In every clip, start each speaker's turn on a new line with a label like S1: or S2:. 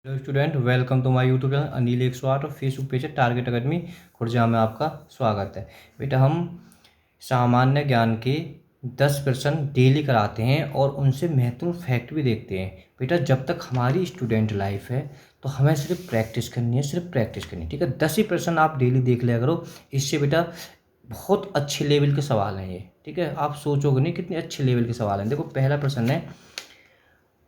S1: Hello student, welcome to my YouTube channel Anil 108 और Facebook page है Target Academy Khurja में आपका स्वागत है। बेटा हम सामान्य ज्ञान के 10% डेली कराते हैं और उनसे महत्वपूर्ण फैक्ट भी देखते हैं। बेटा जब तक हमारी स्टूडेंट लाइफ है तो हमें सिर्फ प्रैक्टिस करनी है, सिर्फ प्रैक्टिस करनी है, ठीक है। 10% आप डेली देख लिया करो। इससे बेटा बहुत अच्छे लेवल के सवाल हैं ये, ठीक है। आप सोचोगे नहीं कितने अच्छे लेवल के सवाल हैं। देखो पहला प्रश्न है,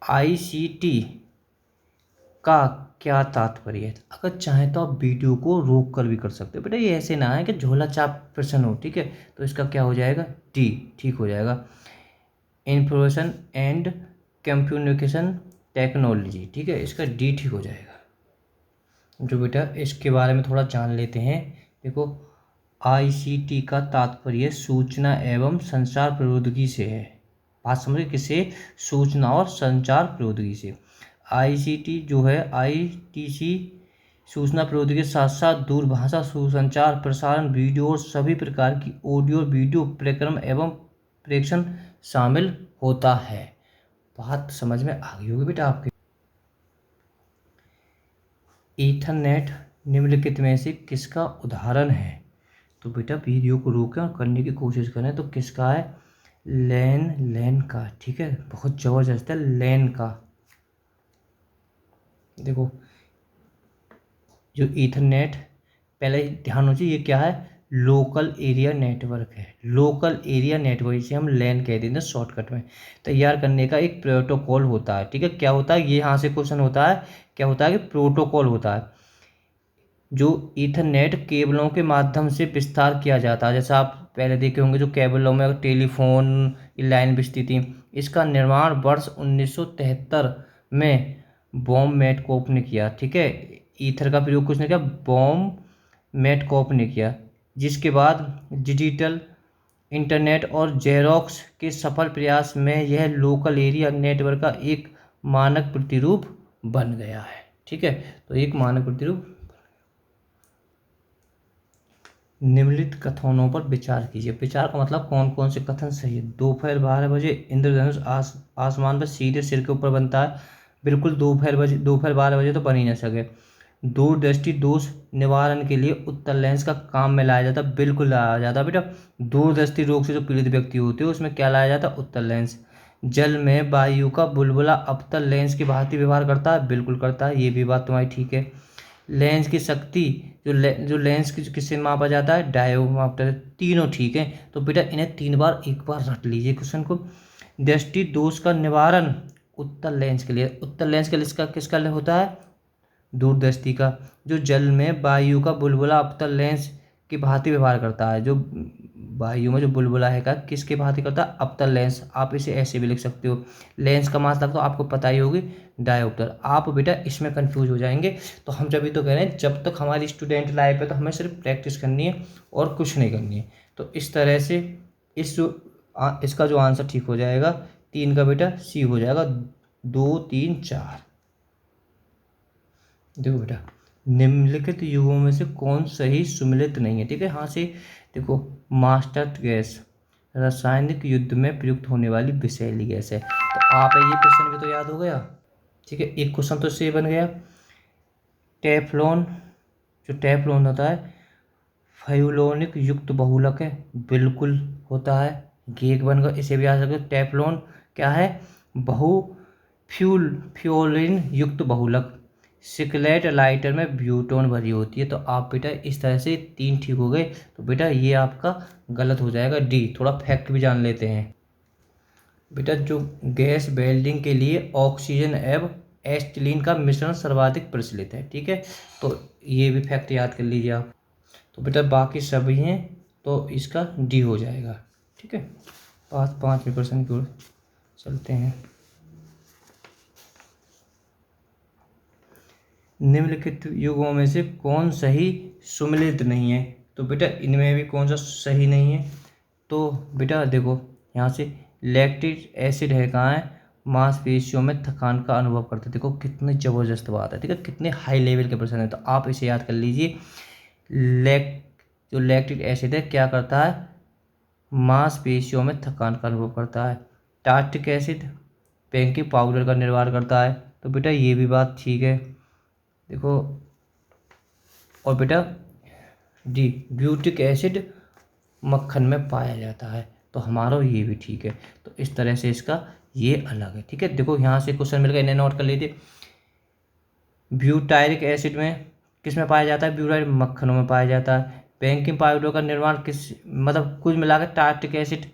S1: ICT का क्या तात्पर्य है। अगर चाहें तो आप वीडियो को रोक कर भी कर सकते हो। बेटा ये ऐसे ना है कि झोला छाप प्रश्न हो, ठीक है। तो इसका क्या हो जाएगा, डी ठीक हो जाएगा। इंफॉर्मेशन एंड कम्युनिकेशन टेक्नोलॉजी, ठीक है, इसका डी ठीक हो जाएगा। जो बेटा इसके बारे में थोड़ा जान लेते हैं। देखो ICT का तात्पर्य सूचना एवं संचार प्रौद्योगिकी से है। बात समझे, किसे, सूचना और संचार प्रौद्योगिकी से। ICT जो है ITC सूचना प्रौद्योगिकी के साथ साथ दूरभाषा संचार, प्रसारण, वीडियो और सभी प्रकार की ऑडियो वीडियो कार्यक्रम एवं प्रेषण शामिल होता है। बात समझ में आ गई होगी बेटा आपके। ईथरनेट निम्नलिखित में से किसका उदाहरण है। तो बेटा वीडियो को रोकें और करने की कोशिश करें। तो किसका है, लैन का, ठीक है, बहुत ज़बरदस्त है लैन का। देखो जो ईथरनेट, पहले ध्यान हो चाहिए ये क्या है, लोकल एरिया नेटवर्क है। लोकल एरिया नेटवर्क इसे हम लैन कह देते हैं शॉर्टकट में। तैयार करने का एक प्रोटोकॉल होता है, ठीक है। क्या होता है, ये यहाँ से क्वेश्चन होता है, क्या होता है कि प्रोटोकॉल होता है जो ईथरनेट केबलों के माध्यम से विस्तार किया जाता है। जैसा आप पहले देखे होंगे जो केबलों में टेलीफोन लाइन बिछती थी। इसका निर्माण वर्ष 1973 में बॉम मेटकोप ने किया, ठीक है। ईथर का प्रयोग किसने किया, बॉम मेटकोप ने किया। जिसके बाद डिजिटल इंटरनेट और जेरोक्स के सफल प्रयास में यह लोकल एरिया नेटवर्क का एक मानक प्रतिरूप बन गया है, ठीक है। तो एक मानक प्रतिरूप। निम्नलिखित कथनों पर विचार कीजिए। विचार का मतलब कौन कौन से कथन सही है। दोपहर 12 बजे इंद्रधनुष आसमान पर सीधे सिर के ऊपर बनता है। बिल्कुल दोपहर 12 बजे तो बन ही ना सके। दूरदृष्टि दोष निवारण के लिए उत्तल लेंस का काम में लाया जाता है। बिल्कुल लाया जाता बेटा। दूरदृष्टि रोग से जो पीड़ित व्यक्ति होते हैं उसमें क्या लाया जाता है, उत्तल लेंस। जल में वायु का बुलबुला अवतल लेंस की भांति व्यवहार करता है। बिल्कुल करता है, ये भी बात तुम्हारी ठीक है। लेंस की शक्ति जो लेंस की किससे मापा जाता है, डायोप्टर। तीनों ठीक है। तो बेटा इन्हें 3 बार एक बार रट लीजिए क्वेश्चन को। दृष्टि दोष का निवारण उत्तल लेंस के लिए, उत्तल लेंस के लिए इसका किसका होता है, दूरदृष्टि का। जो जल में वायु का बुलबुला अवतल लेंस की भांति व्यवहार करता है। जो वायु में जो बुलबुला है का किसके भांति करता है, अवतल लेंस। आप इसे ऐसे भी लिख सकते हो। लेंस का मतलब तो आपको पता ही होगी, डायोप्टर। आप बेटा इसमें कंफ्यूज हो जाएंगे। तो हम जब भी तो कह रहे हैं जब तक हमारी स्टूडेंट लाइफ है तो हमें सिर्फ प्रैक्टिस करनी है और कुछ नहीं करनी है। तो इस तरह से इसका जो आंसर ठीक हो जाएगा 3 का बेटा सी हो जाएगा। 2 3 4। देखो बेटा निम्नलिखित युगों में से कौन सही सुमेलित नहीं है, ठीक है। यहाँ से देखो मास्टर गैस रासायनिक युद्ध में प्रयुक्त होने वाली विषैली गैस है। तो आप ये क्वेश्चन भी तो याद हो गया, ठीक है। एक क्वेश्चन तो से बन गया। टेफ्लॉन, जो टेफ्लॉन होता है फ्यूलोनिक युक्त बहुलक है। बिल्कुल होता है, गेक बन गया। इसे भी याद रखो, टेफ्लॉन क्या है, फ्यूलिन युक्त बहुलक। सिकलेट लाइटर में ब्यूटोन भरी होती है। तो आप बेटा इस तरह से 3 ठीक हो गए। तो बेटा ये आपका गलत हो जाएगा, डी। थोड़ा फैक्ट भी जान लेते हैं बेटा। जो गैस वेल्डिंग के लिए ऑक्सीजन एवं एसिटिलीन का मिश्रण सर्वाधिक प्रचलित है, ठीक है। तो ये भी फैक्ट याद कर लीजिए आप। तो बेटा बाकी सभी हैं तो इसका डी हो जाएगा, ठीक है। 5वें प्रश्न की ओर चलते हैं। निम्नलिखित युगों में से कौन सही सुमेलित नहीं है। तो बेटा इनमें भी कौन सा सही नहीं है। तो बेटा देखो यहाँ से लैक्टिक एसिड है कहाँ है, मांसपेशियों में थकान का अनुभव करते। देखो कितनी ज़बरदस्त बात है, ठीक है। कितने हाई लेवल के प्रश्न है। तो आप इसे याद कर लीजिए। जो लैक्टिक एसिड है क्या करता है, मांसपेशियों में थकान का अनुभव करता है। टार्टिक एसिड बेकिंग पाउडर का निर्माण करता है। तो बेटा ये भी बात ठीक है। देखो, और बेटा डी ब्यूटिक एसिड मक्खन में पाया जाता है, तो हमारा ये भी ठीक है। तो इस तरह से इसका ये अलग है, ठीक है। देखो यहाँ से क्वेश्चन मिल गया, इन्हें नोट कर लीजिए। ब्यूटायरिक एसिड में किस में पाया जाता है? ब्यूटाइल मक्खनों में पाया जाता है। बेकिंग पाउडर का निर्माण किस, मतलब कुल मिलाकर टार्टिक एसिड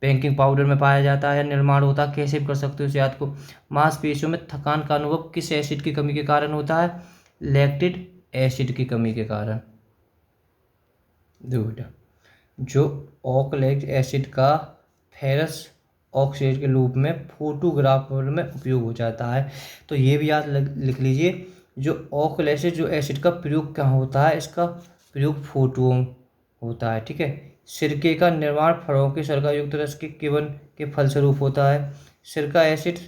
S1: बेकिंग पाउडर में पाया जाता है, निर्माण होता है। कैसे भी कर सकते हो इस याद को। मांसपेशियों में थकान का अनुभव किस एसिड की कमी के कारण होता है? लैक्टिक एसिड की कमी के कारण। देखो बेटा, जो ऑक्सैलिक एसिड का फेरस ऑक्साइड के रूप में फोटोग्राफर में उपयोग हो जाता है। तो ये भी याद लिख लीजिए, जो ऑक्सैलिक जो एसिड का प्रयोग कहाँ होता है? इसका प्रयोग फोटो होता है, ठीक है। सिरके का निर्माण फलों के सिरका युक्त रस के केवन के फलस्वरूप होता है। सिरका एसिड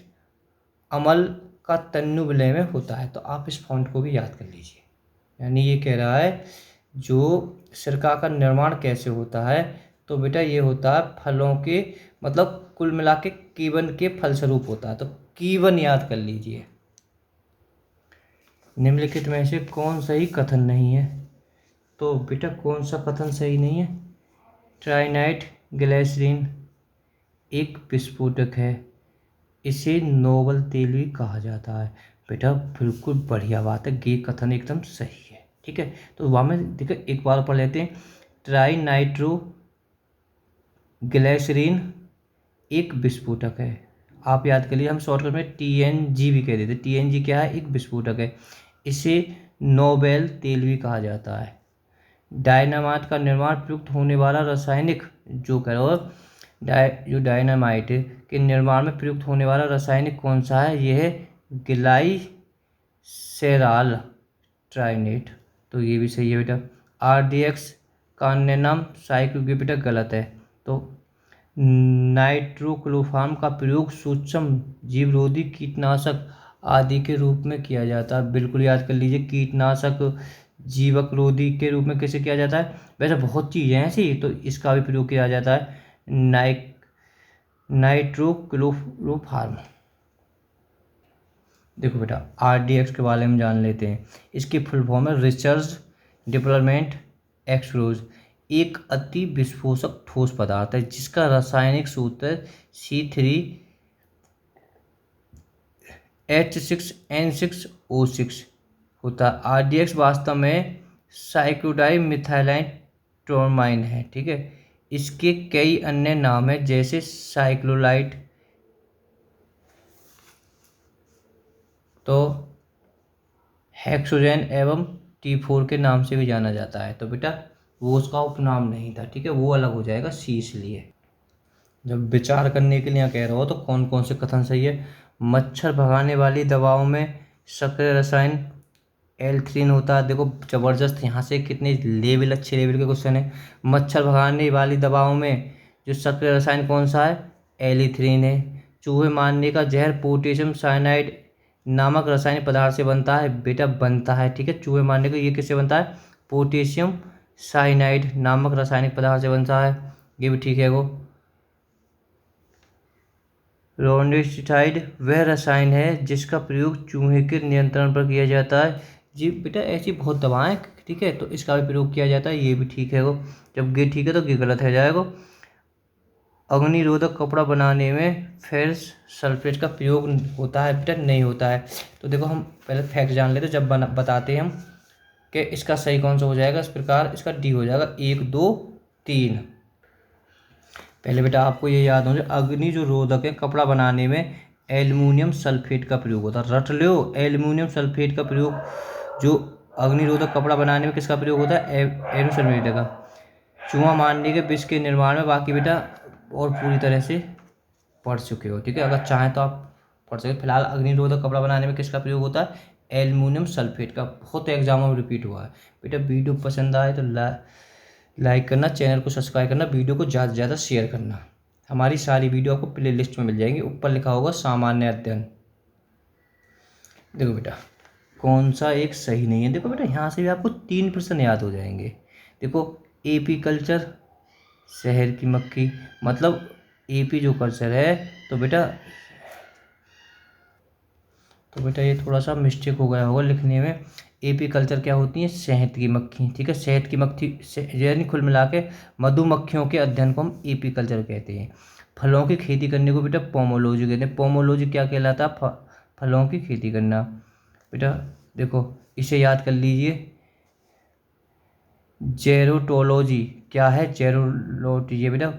S1: अम्ल का तन्नु विलय में होता है। तो आप इस फॉन्ट को भी याद कर लीजिए। यानी ये कह रहा है जो सिरका का निर्माण कैसे होता है, तो बेटा ये होता है फलों के, मतलब कुल मिला के कीवन के फलस्वरूप होता है। तो कीवन याद कर लीजिए। निम्नलिखित में से कौन सही कथन नहीं है? तो बेटा कौन सा कथन सही नहीं है? ट्राइनाइट ग्लिसरीन एक विस्फोटक है, इसे नोबल तेल भी कहा जाता है। बेटा बिल्कुल बढ़िया बात है, ये कथन एकदम सही है, ठीक है। तो वहाँ में देखो एक बार पढ़ लेते हैं। ट्राई नाइट्रो ग्लिसरीन एक विस्फोटक है। आप याद करिए, हम शॉर्टकट में TNG भी कह देते। TNG क्या है? एक विस्फोटक है, इसे नोबेल तेल भी कहा जाता है। डायनामाइट का निर्माण प्रयुक्त होने वाला रासायनिक, जो करो जो डायनामाइट के निर्माण में प्रयुक्त होने वाला रासायनिक कौन सा है? यह है ग्लाइसेरॉल ट्राइनेट। तो ये भी सही है बेटा। RDX का अन्य नाम साइक्लोग्रे, बेटा गलत है। तो नाइट्रोक्लोफार्म का प्रयोग सूक्ष्म जीवरोधी कीटनाशक आदि के रूप में किया जाता है। बिल्कुल याद कर लीजिए, कीटनाशक जीवक रोधी के रूप में कैसे किया जाता है? वैसे बहुत चीज़ें हैं ऐसी, तो इसका भी प्रयोग किया जाता है, नाइट्रोक्लोरोफार्म। देखो बेटा RDX के बारे में जान लेते हैं। इसकी फुल फॉर्म है रिसर्च डिप्लॉयमेंट एक्सप्लोज। एक अति विस्फोटक ठोस पदार्थ है जिसका रासायनिक सूत्र C3H6N6O6 होता है। RDX वास्तव में साइक्लोडाई मिथाइलाइन टोरमाइन है, ठीक है। इसके कई अन्य नाम हैं, जैसे साइक्लोलाइट, तो हेक्सोजेन एवं T4 के नाम से भी जाना जाता है। तो बेटा वो उसका उपनाम नहीं था, ठीक है, वो अलग हो जाएगा C इसलिए। जब विचार करने के लिए कह रहा हो तो कौन कौन से कथन सही है? मच्छर भगाने वाली दवाओं में सक्रिय रसायन एल्थ्रीन होता है। देखो जबरदस्त, यहाँ से कितने लेवल, अच्छे लेवल के क्वेश्चन है। मच्छर भगाने वाली दवाओं में जो सक्रिय रसायन कौन सा है? एलिथ्रीन है। चूहे मारने का जहर पोटेशियम साइनाइड नामक रासायनिक पदार्थ से बनता है। बेटा बनता है, ठीक है। चूहे मारने का ये किससे बनता है? पोटेशियम साइनाइड नामक रासायनिक पदार्थ से बनता है, ये भी ठीक है। वो रोडेंटिसाइड वह रसायन है जिसका प्रयोग चूहे के नियंत्रण पर किया जाता है। जी बेटा ऐसी बहुत दवाएं, ठीक है, तो इसका भी प्रयोग किया जाता है, ये भी ठीक है। वो जब ये ठीक है तो ये गलत है जाएगा। अग्निरोधक कपड़ा बनाने में फेरस सल्फेट का प्रयोग होता है? बेटा नहीं होता है। तो देखो हम पहले फैक्ट जान लेते, जब बताते हैं हम कि इसका सही कौन सा हो जाएगा। इस प्रकार इसका डी हो जाएगा, 1 2 3। पहले बेटा आपको ये याद हो जाए, अग्नि जो रोधक है कपड़ा बनाने में एल्युमिनियम सल्फेट का प्रयोग होता है। रट लो, एल्युमिनियम सल्फेट का प्रयोग जो अग्निरोधक कपड़ा बनाने में किसका प्रयोग होता है? एल्युमिनियम सल्फेट का। चूहा मारने के विष के निर्माण में, बाकी बेटा और पूरी तरह से पढ़ चुके हो, ठीक है। अगर चाहें तो आप पढ़ सकते। फिलहाल अग्निरोधक कपड़ा बनाने में किसका प्रयोग होता है? एल्युमिनियम सल्फेट का। बहुत एग्जामों में रिपीट हुआ है। बेटा वीडियो पसंद आए तो लाइक करना, चैनल को सब्सक्राइब करना, वीडियो को ज़्यादा से ज़्यादा शेयर करना। हमारी सारी वीडियो आपको प्ले लिस्ट में मिल जाएंगी, ऊपर लिखा होगा सामान्य अध्ययन। देखो बेटा कौन सा एक सही नहीं है। देखो बेटा यहाँ से भी आपको 3 प्रश्न याद हो जाएंगे। देखो AP कल्चर, शहर की मक्खी, मतलब AP जो कल्चर है, तो बेटा तो बेटा ये थोड़ा सा मिस्टेक हो गया होगा लिखने में। एपीकल्चर क्या होती है? शहद की मक्खी, ठीक है। शहद की मक्खी यानी कुल मिला के मधुमक्खियों के अध्ययन को हम एपीकल्चर कहते हैं। फलों की खेती करने को बेटा पोमोलॉजी कहते हैं। पोमोलॉजी क्या कहलाता है? फलों की खेती करना। बेटा देखो इसे याद कर लीजिए। जेरोटोलॉजी क्या है? जेरोटोलॉजी ये बेटा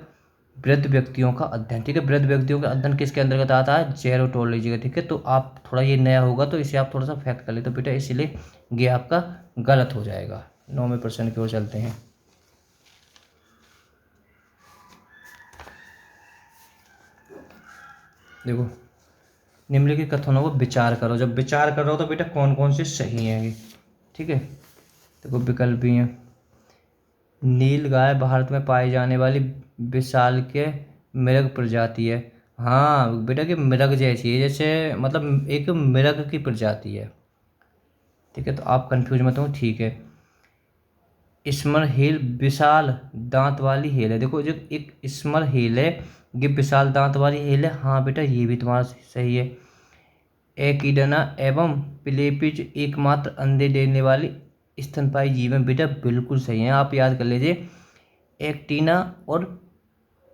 S1: वृद्ध व्यक्तियों का अध्ययन, ठीक है। वृद्ध व्यक्तियों का अध्ययन किसके अंतर्गत आता है? जेरोटोलॉजी का, ठीक है। तो आप थोड़ा ये नया होगा तो इसे आप थोड़ा सा फैक्ट कर ले, तो बेटा इसीलिए ये आपका गलत हो जाएगा। 9वें प्रश्न की ओर चलते हैं। देखो निम्नलिखित कथनों को विचार करो। जब विचार करो तो बेटा कौन कौन से सही हैं ये, ठीक है। देखो विकल्प भी हैं। नील गाय भारत में पाई जाने वाली विशाल के मृग प्रजाति है। हाँ बेटा कि मृग जैसी है, जैसे मतलब एक मृग की प्रजाति है, ठीक है। तो आप कंफ्यूज मत हो, ठीक है। स्मर हेल विशाल दांत वाली हेल है। देखो जो एक स्मर हेल है ये विशाल दांत वाली हेल है। हाँ बेटा ये भी तुम्हारा सही है। एकिडना एवं पिलेपिज एकमात्र अंडे देने वाली स्तनपायी जीव है। बेटा बिल्कुल सही है, आप याद कर लीजिए। एक्टिना और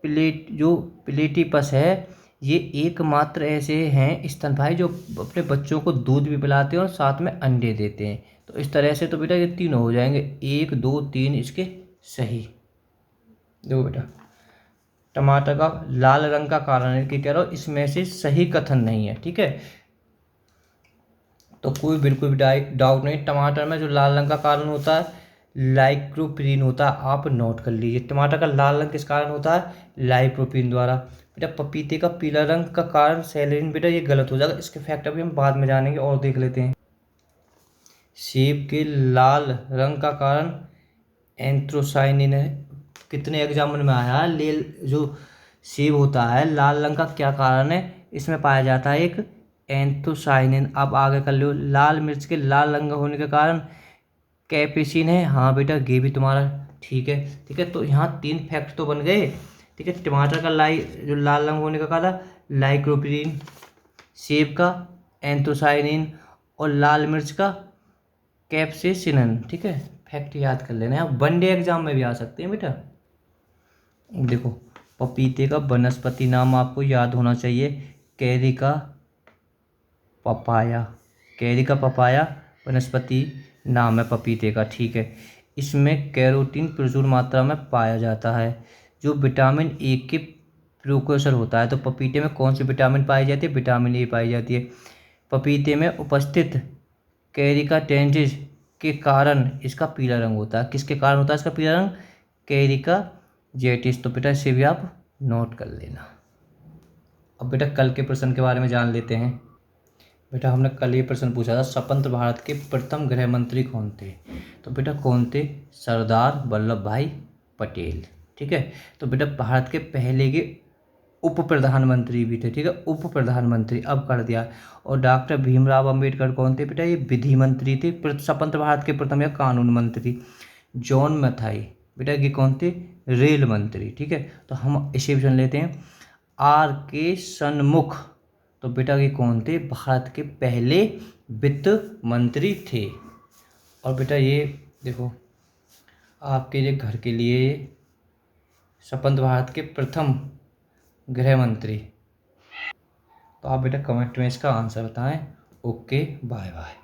S1: प्लेटिपस है, ये एकमात्र ऐसे हैं स्तनपायी जो अपने बच्चों को दूध भी पिलाते हैं और साथ में अंडे देते हैं। तो इस तरह से तो बेटा ये तीनों हो जाएंगे, 1 2 3 इसके सही। देखो बेटा टमाटर का लाल रंग का कारण है कि कह रहा हूँ इसमें से सही कथन नहीं है, ठीक है। तो कोई बिल्कुल भी डाउट नहीं। टमाटर में जो लाल रंग का कारण होता है लाइकोपीन होता है, आप नोट कर लीजिए। टमाटर का लाल रंग किस कारण होता है? लाइकोपीन द्वारा। बेटा पपीते का पीला रंग का कारण सेलेनिन, बेटा ये गलत हो जाएगा। इसके फैक्ट अभी हम बाद में जानेंगे और देख लेते हैं। सेब के लाल रंग का कारण एंथ्रोसाइनिन है। कितने एग्जाम्पल में आया है? जो सेब होता है लाल रंग का क्या कारण है? इसमें पाया जाता है एक एंथ्रोसाइनिन। अब आगे कर लो। लाल मिर्च के लाल रंग होने के कारण कैपेसिन है। हाँ बेटा ये भी तुम्हारा ठीक है, ठीक है। तो यहाँ 3 फैक्ट तो बन गए, ठीक है। टमाटर का जो लाल रंग होने का कारण लाइकोपीन, सेब का एंथ्रोसाइनिन और लाल मिर्च का कैप्सेसिन, ठीक है। फैक्ट याद कर लेना है, वनडे एग्जाम में भी आ सकते हैं बेटा। देखो पपीते का वनस्पति नाम आपको याद होना चाहिए, कैरिका पपाया। कैरिका पपाया वनस्पति नाम है पपीते का, ठीक है। इसमें कैरोटीन प्रचुर मात्रा में पाया जाता है जो विटामिन ए के प्रिकुर्सर होता है। तो पपीते में कौन सी विटामिन पाई जाती है? विटामिन ए पाई जाती है। पपीते में उपस्थित कैरिकाटेंजिस के कारण इसका पीला रंग होता है। किसके कारण होता है इसका पीला रंग? कैरिका जेटिस। तो बेटा इसे भी आप नोट कर लेना। अब बेटा कल के प्रश्न के बारे में जान लेते हैं। बेटा हमने कल ये प्रश्न पूछा था स्वतंत्र भारत के प्रथम गृह मंत्री कौन थे? तो बेटा कौन थे? सरदार वल्लभ भाई पटेल, ठीक है। तो बेटा भारत के पहले के उप प्रधानमंत्री भी थे, ठीक है। उप प्रधानमंत्री अब कर दिया। और डॉक्टर भीमराव अंबेडकर कौन थे? बेटा ये विधि मंत्री थे, स्वतंत्र भारत के प्रथम या कानून मंत्री। जॉन मैथाई बेटा ये कौन थे? रेल मंत्री, ठीक है। तो हम इसे भी सुन लेते हैं। आर के सन्मुख तो बेटा ये कौन थे? भारत के पहले वित्त मंत्री थे। और बेटा ये देखो आपके लिए घर के लिए स्वतंत्र भारत के प्रथम गृह मंत्री। तो आप बेटा कमेंट में इसका आंसर बताएं। Okay bye bye.